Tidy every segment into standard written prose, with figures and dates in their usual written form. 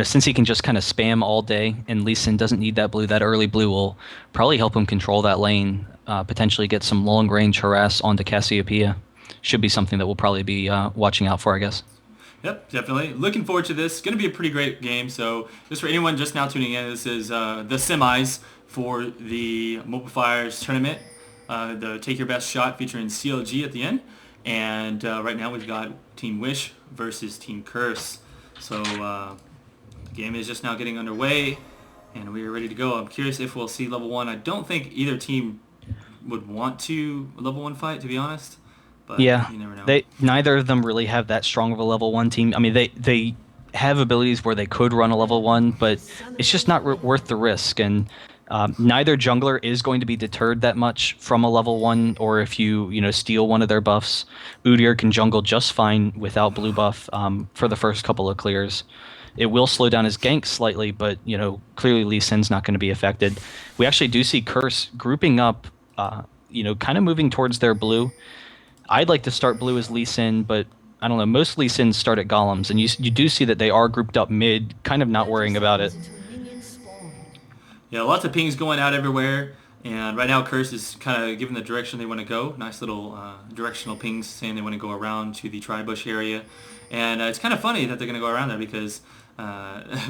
Since he can just kind of spam all day, and Lee Sin doesn't need that blue, that early blue will probably help him control that lane, potentially get some long range harass onto Cassiopeia. Should be something that we'll probably be watching out for, I guess. Yep, definitely. Looking forward to this. Going to be a pretty great game. So just for anyone just now tuning in, this is the semis for the Mobifire's tournament. The Take Your Best Shot featuring CLG at the end. And right now we've got Team Wish versus Team Curse. So the game is just now getting underway, and we are ready to go. I'm curious if we'll see level 1. I don't think either team would want to level 1 fight, to be honest. But Yeah, you never know. they neither of them really have that strong of a level one team. I mean, they have abilities where they could run a level one, but it's just not worth the risk. And neither jungler is going to be deterred that much from a level one, or if you steal one of their buffs. Udyr can jungle just fine without blue buff for the first couple of clears. It will slow down his gank slightly, but clearly Lee Sin's not going to be affected. We actually do see Curse grouping up, kind of moving towards their blue. I'd like to start blue as Lee Sin, but I don't know. Most Lee Sins start at golems, and you do see that they are grouped up mid, kind of not worrying about it. Yeah, lots of pings going out everywhere, and right now Curse is kind of giving the direction they want to go. Nice little directional pings saying they want to go around to the tri-bush area. And it's kind of funny that they're going to go around there because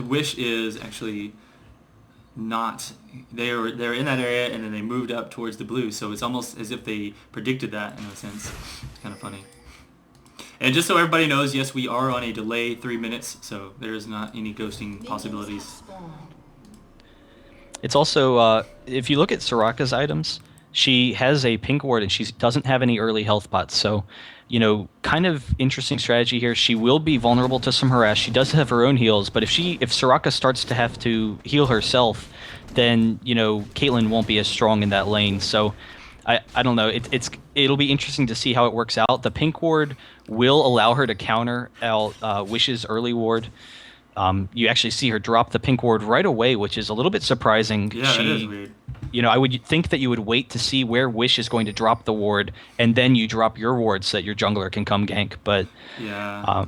Wish is actually not. They're in that area, and then they moved up towards the blue, so it's almost as if they predicted that in a sense. It's kind of funny. And just so everybody knows, yes, we are on a delay 3 minutes, so there's not any ghosting possibilities. It's also, if you look at Soraka's items, she has a pink ward and she doesn't have any early health pots. So, kind of interesting strategy here. She will be vulnerable to some harass. She does have her own heals, but if Soraka starts to have to heal herself, then, Caitlyn won't be as strong in that lane. So I don't know. It'll be interesting to see how it works out. The pink ward will allow her to counter out Wish's early ward. You actually see her drop the pink ward right away, which is a little bit surprising. Yeah, that is weird. I would think that you would wait to see where Wish is going to drop the ward, and then you drop your ward so that your jungler can come gank. But yeah.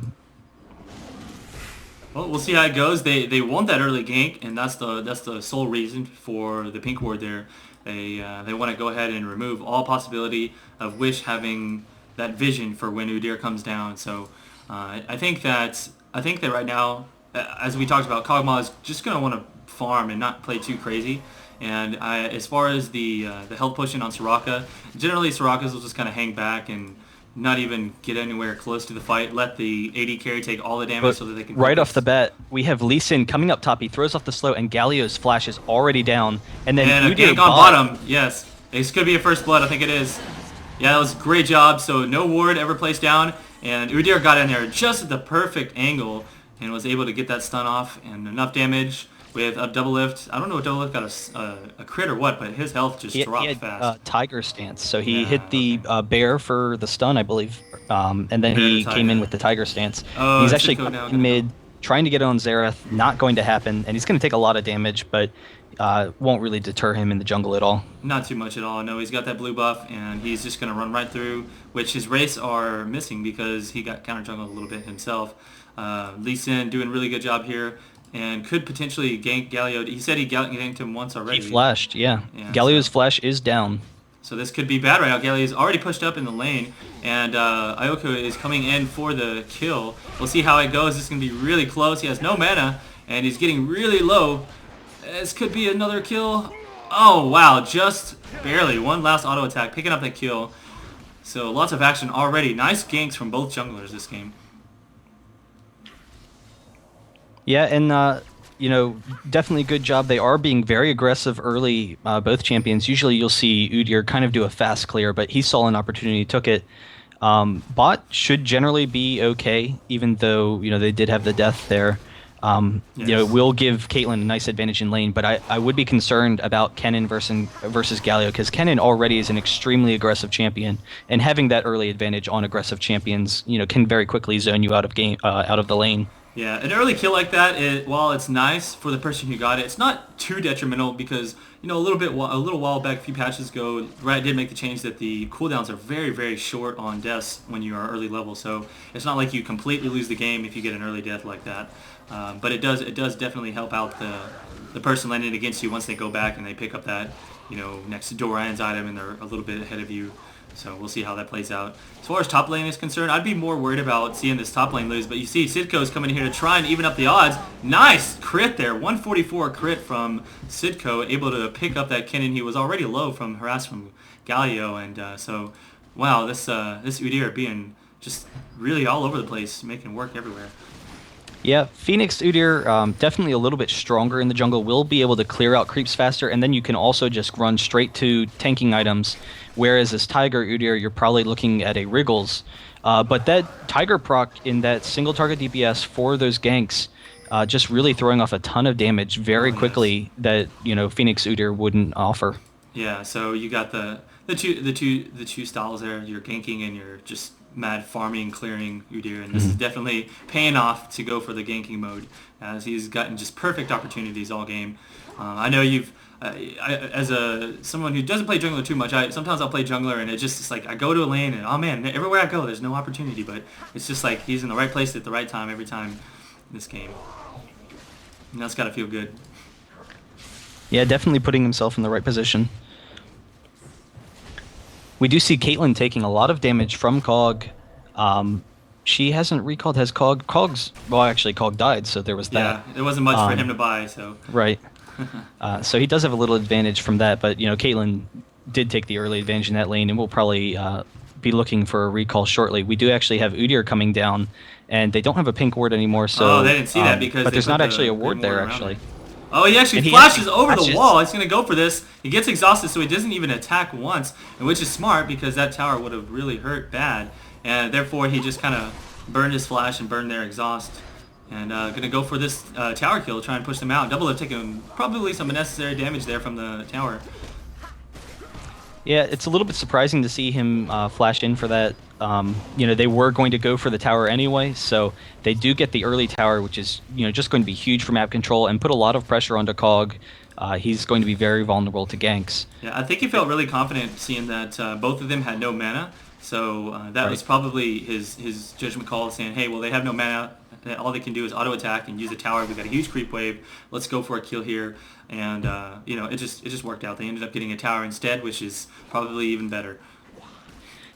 Well, we'll see how it goes. They want that early gank, and that's the sole reason for the pink ward there. They want to go ahead and remove all possibility of Wish having that vision for when Udyr comes down. So I think that right now, as we talked about, Kog'Maw is just going to want to farm and not play too crazy. And as far as the health pushing on Soraka, generally Sorakas will just kind of hang back and not even get anywhere close to the fight. Let the AD carry take all the damage so that they can right focus. off the bat, we have Lee Sin coming up top. He throws off the slow, and Galio's flash is already down. And then a Udyr gank on bottom. Yes, this could be a first blood. I think it is. Yeah, that was a great job. So no ward ever placed down, and Udyr got in there just at the perfect angle and was able to get that stun off and enough damage with a double lift. I don't know if double lift got a crit or what, but his health just dropped he had, fast. Tiger stance, so he hit the bear for the stun, I believe, and then he came in with the tiger stance. Oh, he's actually now, mid, trying to get on Xerath, not going to happen, and he's going to take a lot of damage, but won't really deter him in the jungle at all. Not too much at all. No, he's got that blue buff, and he's just going to run right through, which his Wraiths are missing because he got counter jungled a little bit himself. Lee Sin doing a really good job here, and could potentially gank Galio. He said he ganked him once already. He flashed, yeah. Galio's flash is down. So this could be bad right now. Galio's already pushed up in the lane, and Ioku is coming in for the kill. We'll see how it goes. This is going to be really close. He has no mana, and he's getting really low. This could be another kill. Oh, wow. Just barely. One last auto attack, picking up that kill. So lots of action already. Nice ganks from both junglers this game. Yeah, and definitely good job. They are being very aggressive early, both champions. Usually you'll see Udyr kind of do a fast clear, but he saw an opportunity, took it. Bot should generally be okay, even though they did have the death there. Yes. It will give Caitlyn a nice advantage in lane, but I would be concerned about Kennen versus Galio, because Kennen already is an extremely aggressive champion, and having that early advantage on aggressive champions, can very quickly zone you out of the lane. Yeah, an early kill like that, while it's nice for the person who got it, it's not too detrimental because, a little while back, a few patches ago, Riot did make the change that the cooldowns are very, very short on deaths when you are early level. So it's not like you completely lose the game if you get an early death like that. But it does definitely help out the person landing against you once they go back and they pick up that, next to Doran's item and they're a little bit ahead of you. So we'll see how that plays out. As far as top lane is concerned, I'd be more worried about seeing this top lane lose. But you see Sidco's coming in here to try and even up the odds. Nice crit there. 144 crit from Sidco, able to pick up that Kennen. He was already low from harass from Galio. And so, wow, this Udyr being just really all over the place, making work everywhere. Yeah, Phoenix Udyr, definitely a little bit stronger in the jungle, will be able to clear out creeps faster, and then you can also just run straight to tanking items, whereas as Tiger Udyr, you're probably looking at a Wriggles. But that Tiger proc in that single target DPS for those ganks, just really throwing off a ton of damage very quickly that, Phoenix Udyr wouldn't offer. Yeah, so you got the two styles there, your ganking and your just mad farming, clearing Udyr, and this is definitely paying off to go for the ganking mode, as he's gotten just perfect opportunities all game. I know you've, as someone who doesn't play jungler too much, sometimes I'll play jungler and it's like I go to a lane and oh man, everywhere I go there's no opportunity, but it's just like he's in the right place at the right time every time in this game, and that's gotta feel good. Yeah, definitely putting himself in the right position. We do see Caitlyn taking a lot of damage from Cog. She hasn't recalled. Has Cog? Cog's... Well, actually, Cog died, so there was that. Yeah, there wasn't much for him to buy, so... Right. So he does have a little advantage from that, but, Caitlyn did take the early advantage in that lane, and we'll probably be looking for a recall shortly. We do actually have Udyr coming down, and they don't have a pink ward anymore, so... Oh, they didn't see that because... But there's not actually a ward there, actually. Oh, he actually flashes over the wall. He's going to go for this. He gets exhausted, so he doesn't even attack once, and which is smart because that tower would have really hurt bad. And therefore, he just kind of burned his flash and burned their exhaust. And going to go for this tower kill, try and push them out. Double have taken probably some unnecessary damage there from the tower. Yeah, it's a little bit surprising to see him flash in for that. They were going to go for the tower anyway, so they do get the early tower, which is just going to be huge for map control and put a lot of pressure onto Cog. He's going to be very vulnerable to ganks. Yeah, I think he felt really confident seeing that both of them had no mana, so that was probably his judgment call, saying, hey, well, they have no mana. All they can do is auto attack and use a tower. We've got a huge creep wave. Let's go for a kill here. And it just worked out. They ended up getting a tower instead, which is probably even better.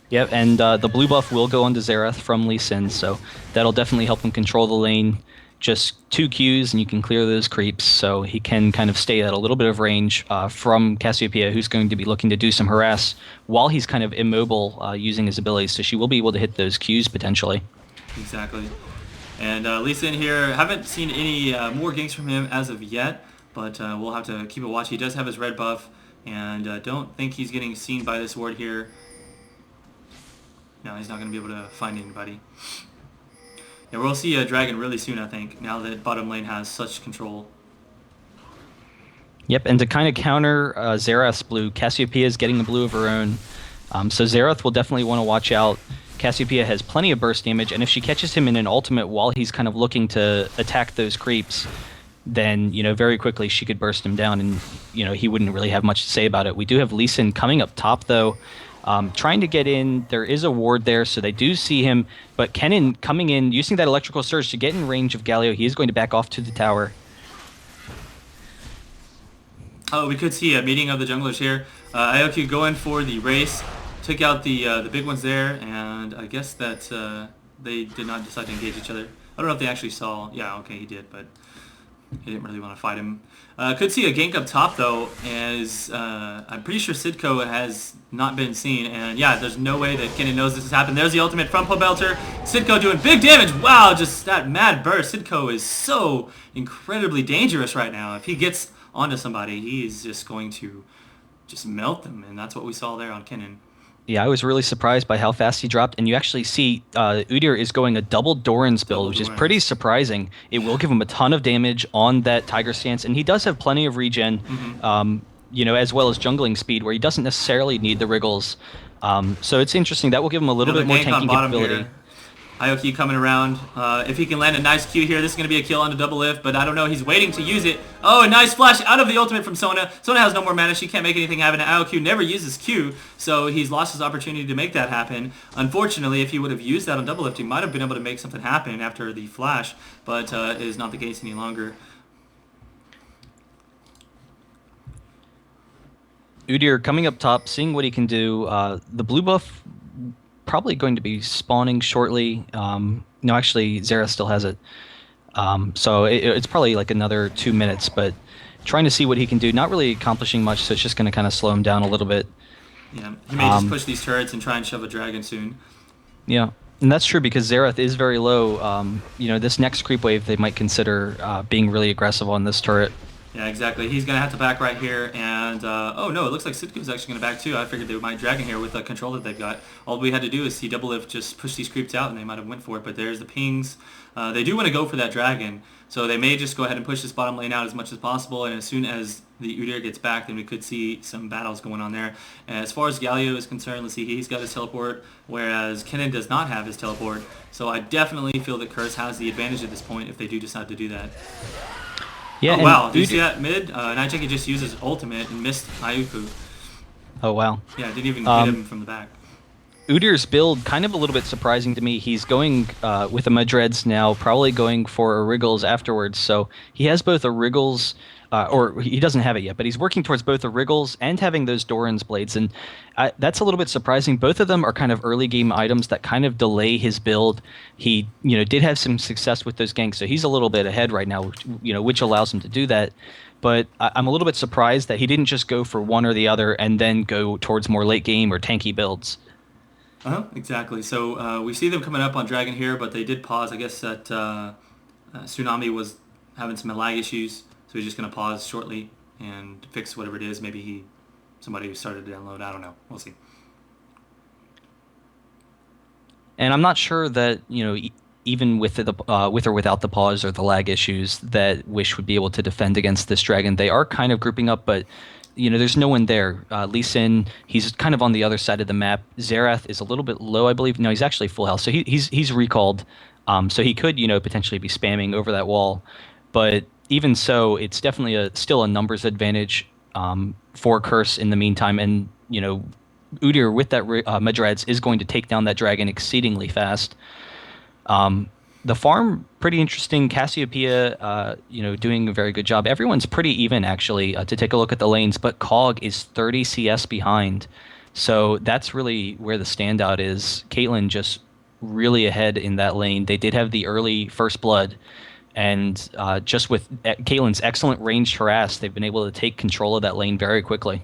Yep, and the blue buff will go onto Xerath from Lee Sin, so that'll definitely help him control the lane. Just 2 Qs and you can clear those creeps, so he can kind of stay at a little bit of range from Cassiopeia, who's going to be looking to do some harass while he's kind of immobile using his abilities, so she will be able to hit those Qs potentially. Exactly. And Lee Sin here, haven't seen any more ganks from him as of yet, but we'll have to keep a watch. He does have his red buff, and don't think he's getting seen by this ward here. No, he's not going to be able to find anybody. Yeah, we'll see a dragon really soon, I think, now that bottom lane has such control. Yep, and to kind of counter Xerath's blue, Cassiopeia is getting the blue of her own. So Xerath will definitely want to watch out. Cassiopeia has plenty of burst damage, and if she catches him in an ultimate while he's kind of looking to attack those creeps, then, very quickly she could burst him down, and, he wouldn't really have much to say about it. We do have Lee Sin coming up top, though, trying to get in. There is a ward there, so they do see him, but Kennen coming in, using that electrical surge to get in range of Galio. He is going to back off to the tower. Oh, we could see a meeting of the junglers here. IOQ going for the race. Took out the big ones there, and I guess that they did not decide to engage each other. I don't know if they actually saw. Yeah, okay, he did, but he didn't really want to fight him. Could see a gank up top, though, as I'm pretty sure Sidco has not been seen. And yeah, there's no way that Kennen knows this has happened. There's the ultimate from Pobelter. Sidco doing big damage. Wow, just that mad burst. Sidco is so incredibly dangerous right now. If he gets onto somebody, he's just going to just melt them, and that's what we saw there on Kennen. Yeah, I was really surprised by how fast he dropped, and you actually see Udyr is going a double Doran's build, which is pretty surprising. It will give him a ton of damage on that Tiger stance, and he does have plenty of regen, as well as jungling speed, where he doesn't necessarily need the Wriggles. So it's interesting. That will give him a little bit more tanking capability. IOQ coming around. If he can land a nice Q here, this is going to be a kill on the double lift, but I don't know. He's waiting to use it. Oh, a nice flash out of the ultimate from Sona. Sona has no more mana. She can't make anything happen. IOQ never uses Q, so he's lost his opportunity to make that happen. Unfortunately, if he would have used that on double lift, he might have been able to make something happen after the flash, but it is not the case any longer. Udyr coming up top, seeing what he can do. The blue buff probably going to be spawning shortly. No, actually, Zera still has it. So it's probably like another 2 minutes, but trying to see what he can do. Not really accomplishing much, so it's just going to kind of slow him down a little bit. Yeah, he may just push these turrets and try and shove a dragon soon. Yeah, and that's true because Zerath is very low. This next creep wave, they might consider being really aggressive on this turret. Yeah, exactly. He's going to have to back right here, and oh no, it looks like Sitku's actually going to back too. I figured they might dragon here with the control that they've got. All we had to do is see double lift just push these creeps out, and they might have went for it, but there's the pings. They do want to go for that dragon, so they may just go ahead and push this bottom lane out as much as possible, and as soon as the Udyr gets back, then we could see some battles going on there. And as far as Galio is concerned, let's see, he's got his teleport, whereas Kennen does not have his teleport, so I definitely feel that Curse has the advantage at this point if they do decide to do that. Yeah, oh wow, did you see that mid? Nightingale just used his ultimate and missed Ayuku. Oh wow. Yeah, didn't even hit him from the back. Udyr's build, kind of a little bit surprising to me. He's going with a Mudreds now, probably going for a Wriggles afterwards. So he has both a Wriggles, or he doesn't have it yet, but he's working towards both a Wriggles and having those Doran's blades. And that's a little bit surprising. Both of them are kind of early game items that kind of delay his build. He, did have some success with those ganks, so he's a little bit ahead right now, which allows him to do that. But I'm a little bit surprised that he didn't just go for one or the other and then go towards more late game or tanky builds. Exactly. So we see them coming up on Dragon here, but they did pause. I guess that Tsunami was having some lag issues, so he's just going to pause shortly and fix whatever it is. Maybe somebody started to download. I don't know. We'll see. And I'm not sure that, even with with or without the pause or the lag issues, that Wish would be able to defend against this dragon. They are kind of grouping up, but there's no one there. Lee Sin, he's kind of on the other side of the map. Zerath is a little bit low, I believe. No, he's actually full health, so he's recalled. So he could, potentially be spamming over that wall. But even so, it's definitely still a numbers advantage for Curse in the meantime. And, Udyr with that Mudreds is going to take down that dragon exceedingly fast. The farm, pretty interesting. Cassiopeia, doing a very good job. Everyone's pretty even, actually, to take a look at the lanes, but Cog is 30 CS behind. So that's really where the standout is. Caitlyn just really ahead in that lane. They did have the early first blood, and just with Caitlyn's excellent ranged harass, they've been able to take control of that lane very quickly.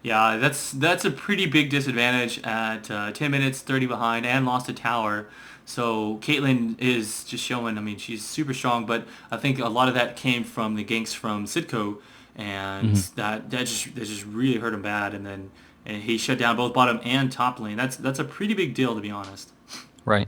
Yeah, that's a pretty big disadvantage at 10 minutes, 30 behind, and lost a tower. So Caitlyn is just showing, she's super strong, but I think a lot of that came from the ganks from Sitko, and that just really hurt him bad, and then he shut down both bottom and top lane. That's a pretty big deal, to be honest. Right.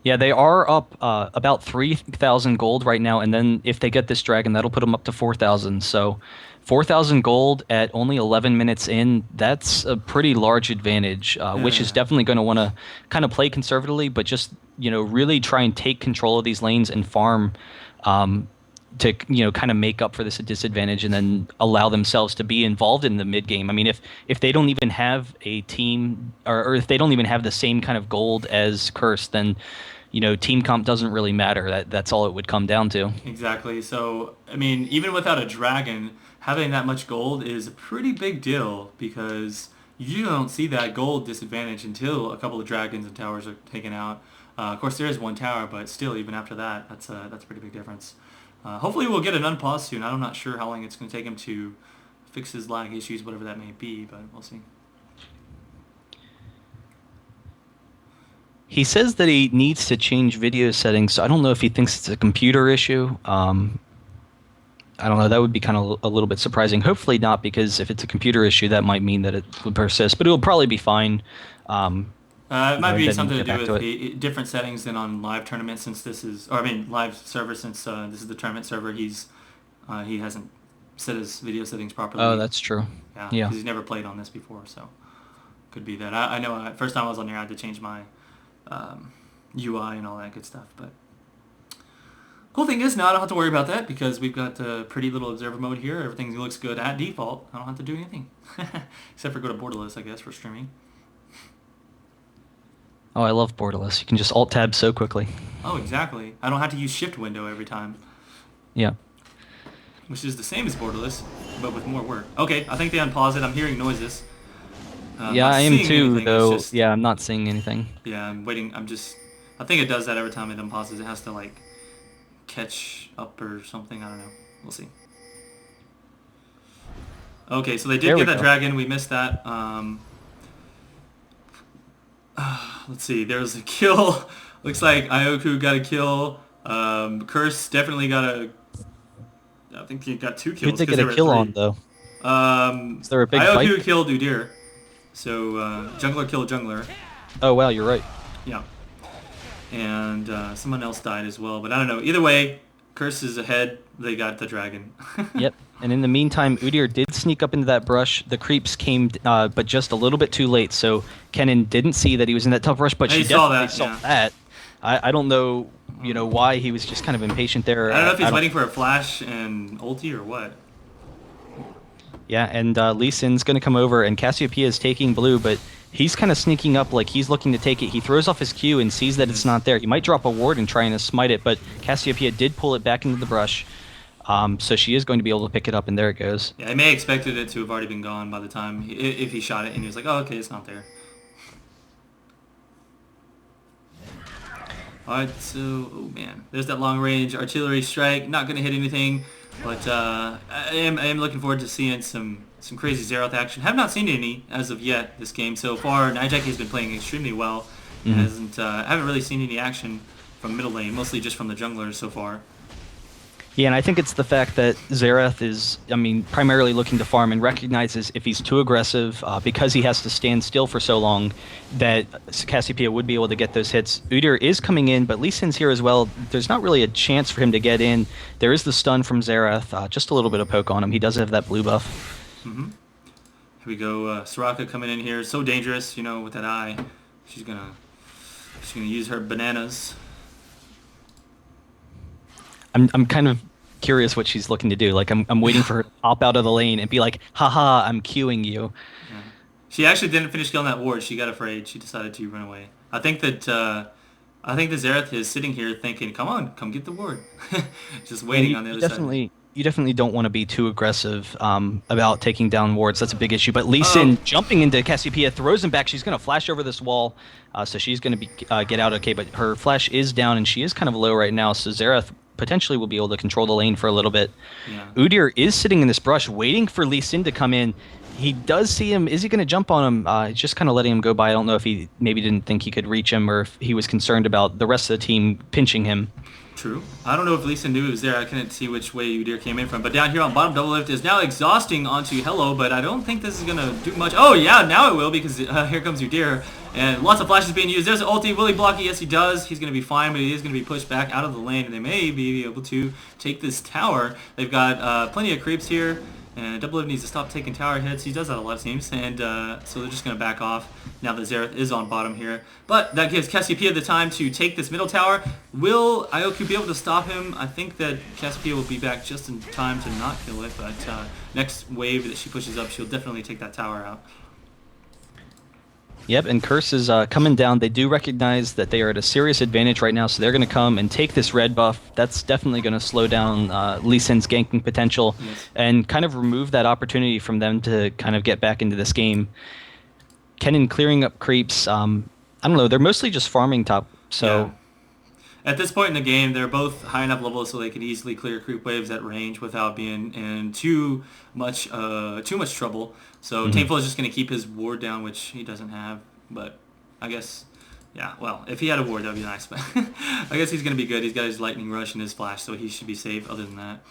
Yeah, they are up about 3,000 gold right now, and then if they get this dragon, that'll put them up to 4,000. So 4,000 gold at only 11 minutes in, that's a pretty large advantage, which is definitely going to want to kind of play conservatively, but just, really try and take control of these lanes and farm to, kind of make up for this disadvantage and then allow themselves to be involved in the mid game. If they don't even have a team or if they don't even have the same kind of gold as Curse, then team comp doesn't really matter. That's all it would come down to. Exactly. So, even without a dragon, having that much gold is a pretty big deal because you don't see that gold disadvantage until a couple of dragons and towers are taken out. Of course, there is one tower, but still, even after that, that's a pretty big difference. Hopefully, we'll get an unpause soon. I'm not sure how long it's going to take him to fix his lag issues, whatever that may be, but we'll see. He says that he needs to change video settings, so I don't know if he thinks it's a computer issue. I don't know. That would be kind of a little bit surprising. Hopefully not, because if it's a computer issue, that might mean that it would persist. But it will probably be fine. It might be something to do with the different settings than on live tournament, since this is, live server, since this is the tournament server. He hasn't set his video settings properly. Oh, that's true. Yeah, because he's never played on this before, so could be that. I know. First time I was on there, I had to change my UI and all that good stuff. But cool thing is now I don't have to worry about that because we've got a pretty little observer mode here. Everything looks good at default. I don't have to do anything. Except for go to borderless, I guess, for streaming. Oh, I love borderless. You can just alt-tab so quickly. Oh, exactly. I don't have to use shift window every time. Yeah. Which is the same as borderless, but with more work. Okay, I think they unpause it. I'm hearing noises. Yeah, I am too, anything. though. Just, yeah, I'm not seeing anything. Yeah, I'm waiting. I think it does that every time it unpauses. It has to, like, catch up or something. I don't know. We'll see. Okay, so they did get that dragon. We missed that. Let's see. There's a kill. Looks like Ioku got a kill. Curse definitely got a... I think he got 2 kills. Who'd they get a kill on, though? Is there a big fight? Ioku killed Udyr. So, jungler killed jungler. Oh, wow, you're right. Yeah. And someone else died as well. But I don't know. Either way, Curse is ahead. They got the dragon. Yep. And in the meantime, Udyr did sneak up into that brush. The creeps came, but just a little bit too late. So Kennen didn't see that he was in that tough brush, but she definitely saw that. I don't know, why he was just kind of impatient there. I don't know if he's waiting for a flash and ulti or what. Yeah, and Lee Sin's going to come over, and Cassiopeia is taking blue, but he's kind of sneaking up like he's looking to take it. He throws off his Q and sees that it's not there. He might drop a ward and try and smite it, but Cassiopeia did pull it back into the brush. So she is going to be able to pick it up, and there it goes. Yeah, I may have expected it to have already been gone by the time, if he shot it, and he was like, oh, okay, it's not there. Alright, so, oh man, there's that long range artillery strike, not going to hit anything, but I am looking forward to seeing some crazy Xerath action. Have not seen any as of yet this game so far. Nijaki has been playing extremely well, haven't really seen any action from middle lane, mostly just from the junglers so far. Yeah, and I think it's the fact that Xerath is, primarily looking to farm and recognizes if he's too aggressive, because he has to stand still for so long, that Cassiopeia would be able to get those hits. Udyr is coming in, but Lee Sin's here as well. There's not really a chance for him to get in. There is the stun from Xerath, just a little bit of poke on him. He does have that blue buff. Mm-hmm. Here we go, Soraka coming in here. So dangerous, with that eye. She's gonna use her bananas. I'm kind of curious what she's looking to do. Like, I'm waiting for her to pop out of the lane and be like, haha, I'm queuing you. Yeah. She actually didn't finish killing that ward. She got afraid. She decided to run away. I think the Xerath is sitting here thinking, come on, come get the ward. Just waiting on the other side. You definitely don't want to be too aggressive about taking down wards. That's a big issue. But Lee Sin jumping into Cassiopeia throws him back. She's going to flash over this wall, so she's going to get out okay. But her flash is down, and she is kind of low right now. So Xerath potentially will be able to control the lane for a little bit. Yeah. Udyr is sitting in this brush waiting for Lee Sin to come in. He does see him. Is he going to jump on him? Just kind of letting him go by. I don't know if he maybe didn't think he could reach him or if he was concerned about the rest of the team pinching him. True. I don't know if Lee Sin knew it was there. I couldn't see which way Udyr came in from. But down here on bottom, double lift is now exhausting onto Hello, but I don't think this is going to do much. Oh, yeah, now it will because here comes Udyr. And lots of flashes being used. There's an ulti. Will he block it? Yes, he does. He's going to be fine, but he is going to be pushed back out of the lane, and they may be able to take this tower. They've got plenty of creeps here, and Double Lift needs to stop taking tower hits. He does that a lot, it seems, and so they're just going to back off now that Xerath is on bottom here. But that gives Cassiopeia the time to take this middle tower. Will Ioku be able to stop him? I think that Cassiopeia will be back just in time to not kill it, but next wave that she pushes up, she'll definitely take that tower out. Yep, and Curse is coming down. They do recognize that they are at a serious advantage right now, so they're going to come and take this red buff. That's definitely going to slow down Lee Sin's ganking potential and kind of remove that opportunity from them to kind of get back into this game. Kennen clearing up creeps. I don't know. They're mostly just farming top, so... Yeah. At this point in the game, they're both high enough levels so they can easily clear creep waves at range without being in too much trouble. So Tameful is just going to keep his ward down, which he doesn't have. But I guess, yeah, well, if he had a ward, that would be nice. But I guess he's going to be good. He's got his lightning rush and his flash, so he should be safe other than that.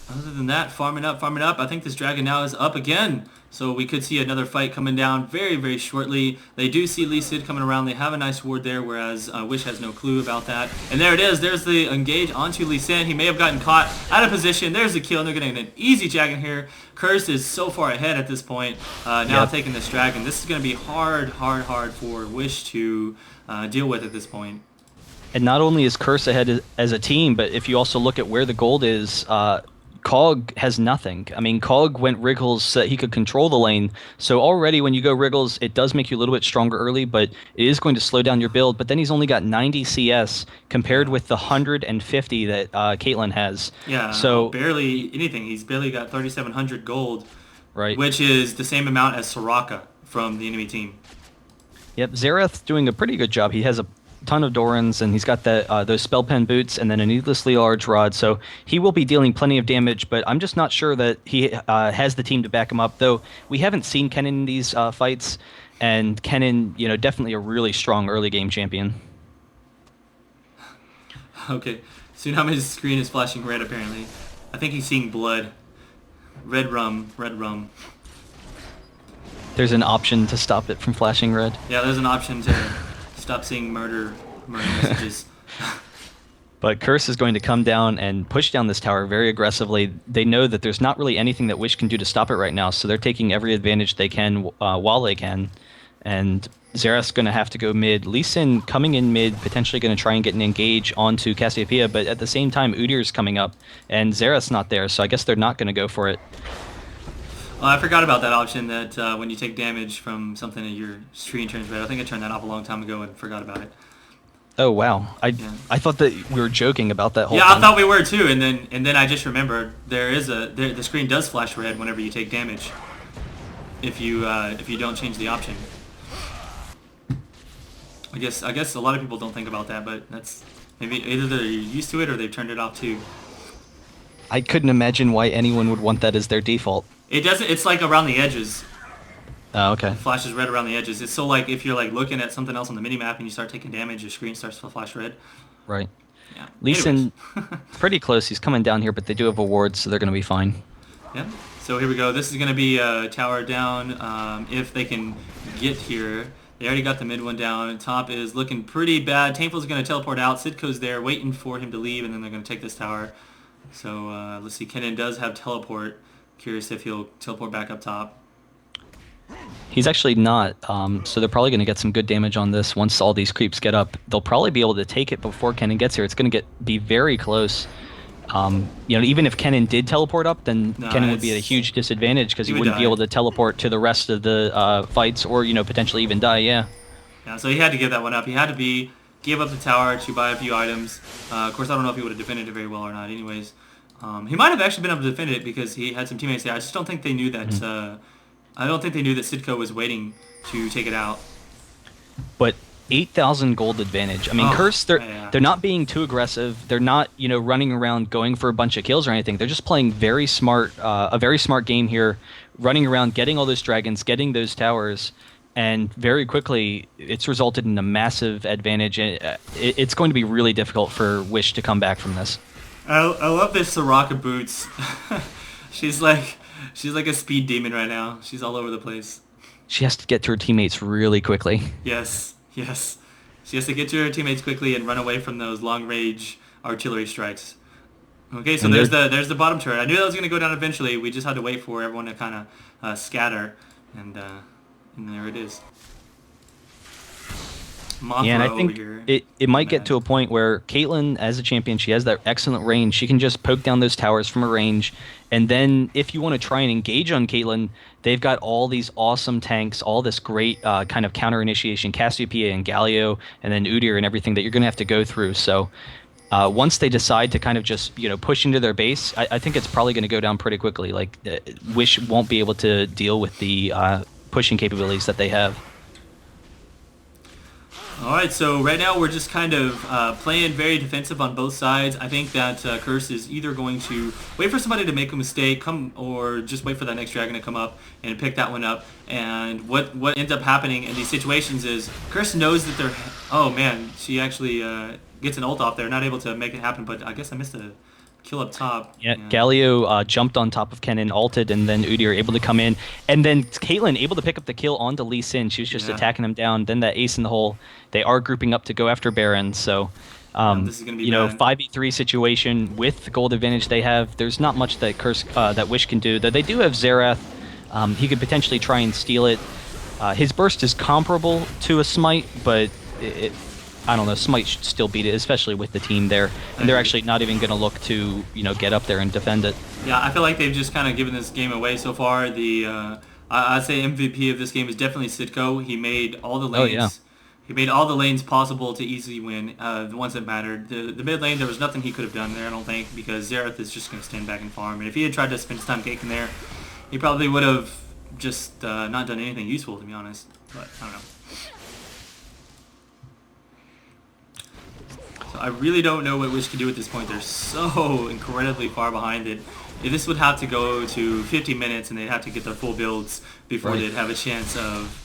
Other than that, farming up. I think this dragon now is up again. So we could see another fight coming down very, very shortly. They do see Lee Sid coming around. They have a nice ward there, whereas Wish has no clue about that. And there it is. There's the engage onto Lee Sin. He may have gotten caught out of position. There's the kill, and they're getting an easy dragon here. Curse is so far ahead at this point, now taking this dragon. This is going to be hard for Wish to deal with at this point. And not only is Curse ahead as a team, but if you also look at where the gold is, Cog has nothing. I mean, Cog went Wriggles so that he could control the lane. So already when you go Wriggles, it does make you a little bit stronger early, but it is going to slow down your build. But then he's only got 90 CS compared with the 150 that Caitlyn has. Yeah, so barely anything. He's barely got 3,700 gold, right, which is the same amount as Soraka from the enemy team. Yep, Xerath doing a pretty good job. He has a ton of Dorans, and he's got that those spell pen boots and then a needlessly large rod, so he will be dealing plenty of damage, but I'm just not sure that he has the team to back him up, though we haven't seen Kennen in these fights, and Kennen, definitely a really strong early game champion. Okay, Tsunami's screen is flashing red apparently. I think he's seeing blood. Red rum. There's an option to stop it from flashing red. Yeah, there's an option to stop seeing murder messages. But Curse is going to come down and push down this tower very aggressively. They know that there's not really anything that Wish can do to stop it right now, so they're taking every advantage they can while they can. And Xerath's going to have to go mid. Lee Sin coming in mid, potentially going to try and get an engage onto Cassiopeia, but at the same time, Udyr's coming up, and Xerath's not there, so I guess they're not going to go for it. Well, I forgot about that option that when you take damage from something and your screen turns red. I think I turned that off a long time ago and forgot about it. Oh wow! I thought that we were joking about that whole thing. Yeah, I thought we were too, and then I just remembered the screen does flash red whenever you take damage. If you don't change the option. I guess a lot of people don't think about that, but that's maybe either they're used to it or they've turned it off too. I couldn't imagine why anyone would want that as their default. It doesn't. It's like around the edges. Oh, okay. It flashes red around the edges. It's so like if you're like looking at something else on the minimap and you start taking damage, your screen starts to flash red. Right. Yeah. Lee Sin, pretty close. He's coming down here, but they do have a ward, so they're going to be fine. Yeah. So here we go. This is going to be a tower down if they can get here. They already got the mid one down. Top is looking pretty bad. Tainful's going to teleport out. Sitko's there waiting for him to leave, and then they're going to take this tower. So let's see. Kennen does have teleport. Curious if he'll teleport back up top. He's actually not, so they're probably going to get some good damage on this once all these creeps get up. They'll probably be able to take it before Kennen gets here. It's going to be very close. Even if Kennen did teleport up, then Kennen would be at a huge disadvantage because he wouldn't be able to teleport to the rest of the fights or, potentially even die, yeah. Yeah, so he had to give that one up. He had to give up the tower to buy a few items. Of course, I don't know if he would have defended it very well or not anyways. He might have actually been able to defend it because he had some teammates there. I just don't think they knew that. I don't think they knew that Sitko was waiting to take it out. But 8,000 gold advantage. I mean, Curse, they're not being too aggressive. They're not, running around going for a bunch of kills or anything. They're just playing very smart, a very smart game here, running around, getting all those dragons, getting those towers, and very quickly it's resulted in a massive advantage. It's going to be really difficult for Wish to come back from this. I love this Soraka boots. She's like a speed demon right now. She's all over the place. She has to get to her teammates really quickly. Yes. She has to get to her teammates quickly and run away from those long-range artillery strikes. Okay, so there's the bottom turret. I knew that was going to go down eventually. We just had to wait for everyone to kind of scatter, and there it is. Mothra and I think it might get to a point where Caitlyn, as a champion, she has that excellent range. She can just poke down those towers from a range, and then if you want to try and engage on Caitlyn, they've got all these awesome tanks, all this great kind of counter initiation, Cassiopeia and Galio, and then Udyr and everything that you're going to have to go through. So once they decide to kind of just push into their base, I think it's probably going to go down pretty quickly. Like Wish won't be able to deal with the pushing capabilities that they have. Alright, so right now we're just kind of playing very defensive on both sides. I think that Curse is either going to wait for somebody to make a mistake, or just wait for that next dragon to come up and pick that one up. And what ends up happening in these situations is Curse knows that they're... Oh man, she actually gets an ult off there, not able to make it happen, but I guess I missed kill up top. Yeah, Galio jumped on top of Kennen, ulted, and then Udyr able to come in. And then Caitlyn able to pick up the kill onto Lee Sin. She was just Yeah. attacking him down. Then that ace in the hole. They are grouping up to go after Baron. So, This is gonna be you know, bad. 5v3 situation with the gold advantage they have. There's not much that that Wish can do. Though they do have Xerath. He could potentially try and steal it. His burst is comparable to a Smite, but I don't know. Smite should still beat it, especially with the team there. And they're actually not even going to look to, get up there and defend it. Yeah, I feel like they've just kind of given this game away so far. I'd say MVP of this game is definitely Sitko. He made all the lanes. Oh, yeah. He made all the lanes possible to easily win, the ones that mattered. The mid lane, there was nothing he could have done there, I don't think, because Xerath is just going to stand back and farm. And if he had tried to spend his time ganking there, he probably would have just not done anything useful, to be honest. But I don't know. So I really don't know what Wish can do at this point. They're so incredibly far behind it. This would have to go to 50 minutes, and they'd have to get their full builds before they'd have a chance of,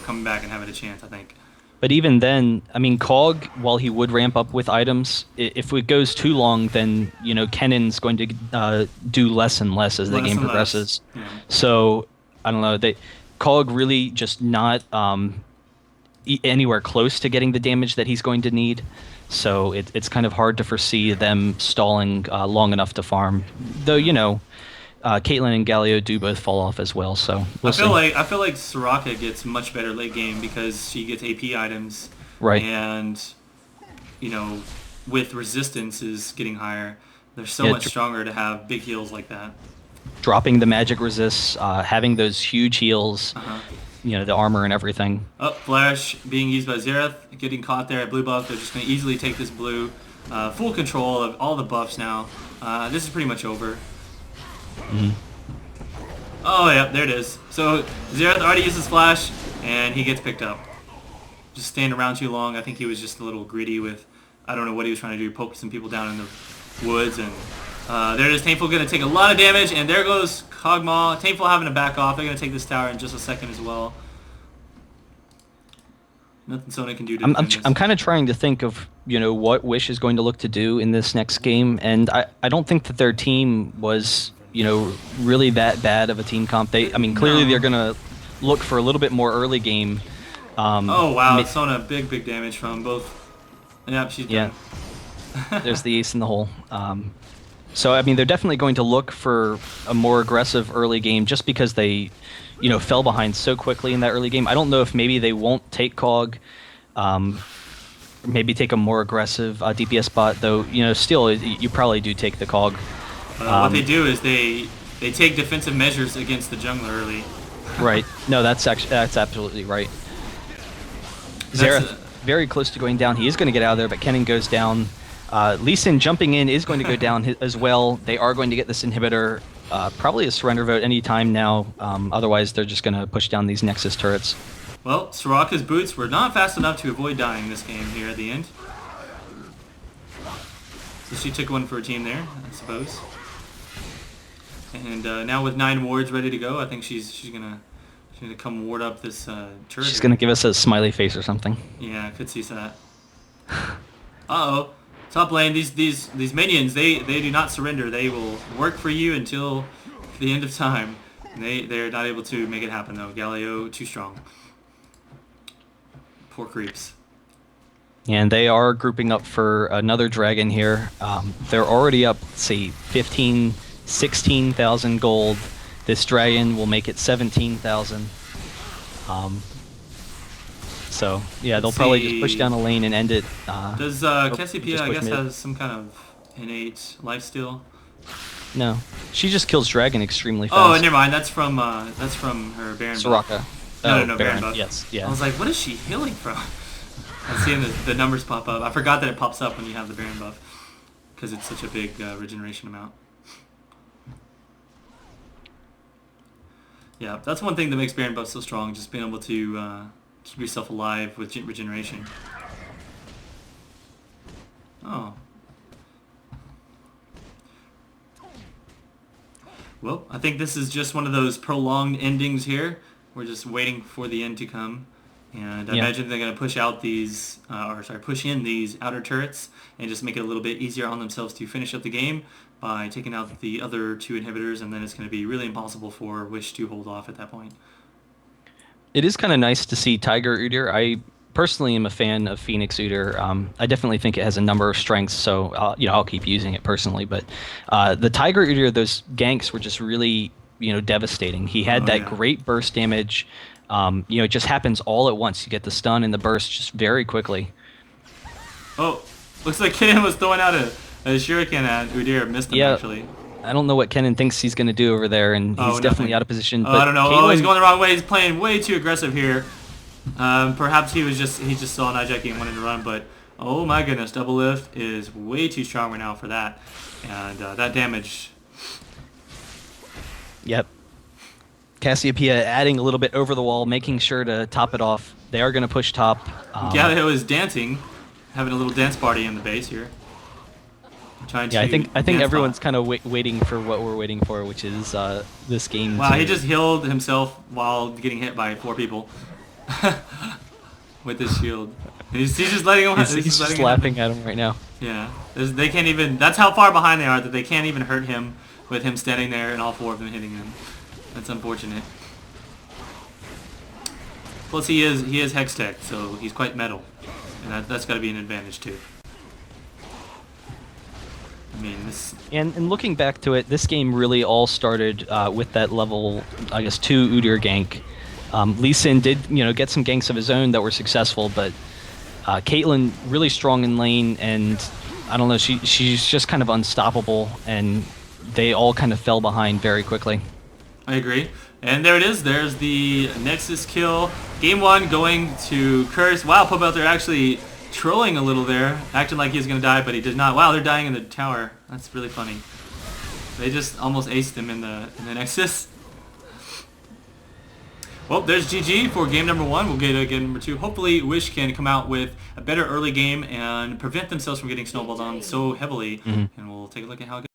coming back and having a chance, I think. But even then, I mean, Cog, while he would ramp up with items, if it goes too long, then, Kennen's going to do less and less as the game progresses. Yeah. So, I don't know. Cog really just not anywhere close to getting the damage that he's going to need. So it's kind of hard to foresee them stalling long enough to farm. Though, Caitlyn and Galio do both fall off as well, so we'll see. I feel like Soraka gets much better late game because she gets AP items. Right. And, with resistance is getting higher. They're so much stronger to have big heals like that. Dropping the magic resists, having those huge heals, the armor and everything. Oh, Flash being used by Xerath, getting caught there at blue buff. They're just going to easily take this blue. Full control of all the buffs now. This is pretty much over. Mm-hmm. Oh, yeah, there it is. So Xerath already uses Flash, and he gets picked up. Just staying around too long. I think he was just a little greedy with, I don't know what he was trying to do, poke some people down in the woods. And there it is. Tameful going to take a lot of damage, and there goes Kog'Maw. Tameful having to back off. They're going to take this tower in just a second as well. Nothing Sona can do to defend this. I'm kind of trying to think of, what Wish is going to look to do in this next game, and I don't think that their team was, really that bad of a team comp. Clearly they're going to look for a little bit more early game. Oh, wow. Sona, big damage from both. Yep, she's done. There's the ace in the hole. So, they're definitely going to look for a more aggressive early game just because they, fell behind so quickly in that early game. I don't know if maybe they won't take Cog, maybe take a more aggressive DPS bot, though, still, you probably do take the Cog. What they do is they take defensive measures against the jungler early. Right. No, that's absolutely right. Xerath, very close to going down. He is going to get out of there, but Kennen goes down. Lee Sin jumping in is going to go down as well. They are going to get this inhibitor. Probably a surrender vote any time now. Otherwise, they're just going to push down these Nexus turrets. Well, Soraka's boots were not fast enough to avoid dying this game here at the end. So she took one for a team there, I suppose. And now with 9 wards ready to go, I think she's gonna come ward up this turret. She's gonna give us a smiley face or something. Yeah, I could see that. Uh-oh. Top lane, these minions, they do not surrender. They will work for you until the end of time. They're not able to make it happen though. Galio too strong. Poor creeps. And they are grouping up for another dragon here. They're already up, let's see, 15, 16,000 gold. This dragon will make it 17,000. So, yeah, they'll probably just push down a lane and end it. Does Cassiopeia, I guess, has some kind of innate lifesteal? No. She just kills dragon extremely fast. Oh, never mind. That's from her Baron buff. Soraka. No, Baron buff. Yes, yeah. I was like, what is she healing from? I'm seeing the numbers pop up. I forgot that it pops up when you have the Baron buff because it's such a big regeneration amount. Yeah, that's one thing that makes Baron buff so strong, just being able to keep yourself alive with regeneration. Oh. Well, I think this is just one of those prolonged endings here. We're just waiting for the end to come. And I Yeah. imagine they're going to push out these, push in these outer turrets and just make it a little bit easier on themselves to finish up the game by taking out the other 2 inhibitors, and then it's going to be really impossible for Wish to hold off at that point. It is kind of nice to see Tiger Udyr. I personally am a fan of Phoenix Udyr. I definitely think it has a number of strengths, so I'll keep using it personally. But the Tiger Udyr, those ganks were just really devastating. He had that great burst damage. It just happens all at once. You get the stun and the burst just very quickly. Oh, looks like Kennen was throwing out a shuriken at Udyr. Missed him, actually. I don't know what Kennen thinks he's going to do over there, and he's definitely out of position. Oh, I don't know. Oh, he's going the wrong way. He's playing way too aggressive here. Perhaps he just saw an hijacking and wanted to run, but oh my goodness, double lift is way too strong right now for that, and that damage. Yep. Cassiopeia adding a little bit over the wall, making sure to top it off. They are going to push top. Galio is dancing, having a little dance party in the base here. Trying to I think everyone's kind of waiting for what we're waiting for, which is this game. Wow, he just healed himself while getting hit by 4 people with his shield. He's just letting him. He's just laughing at him right now. Yeah, they can't even. That's how far behind they are that they can't even hurt him with him standing there and all 4 of them hitting him. That's unfortunate. Plus, he is hex tech, so he's quite metal, and that's got to be an advantage too. I mean, this. And looking back to it, this game really all started with that level, I guess, 2 Udyr gank. Lee Sin did, get some ganks of his own that were successful, but Caitlyn really strong in lane, and I don't know, she's just kind of unstoppable, and they all kind of fell behind very quickly. I agree. And there it is. There's the Nexus kill. Game 1 going to Curse. Wow, Pope out there actually trolling a little there, acting like he was going to die, but he did not. Wow, they're dying in the tower. That's really funny. They just almost aced him in the Nexus. Well, there's GG for game number 1. We'll get to game number 2. Hopefully, Wish can come out with a better early game and prevent themselves from getting snowballed on so heavily. And we'll take a look at how it goes.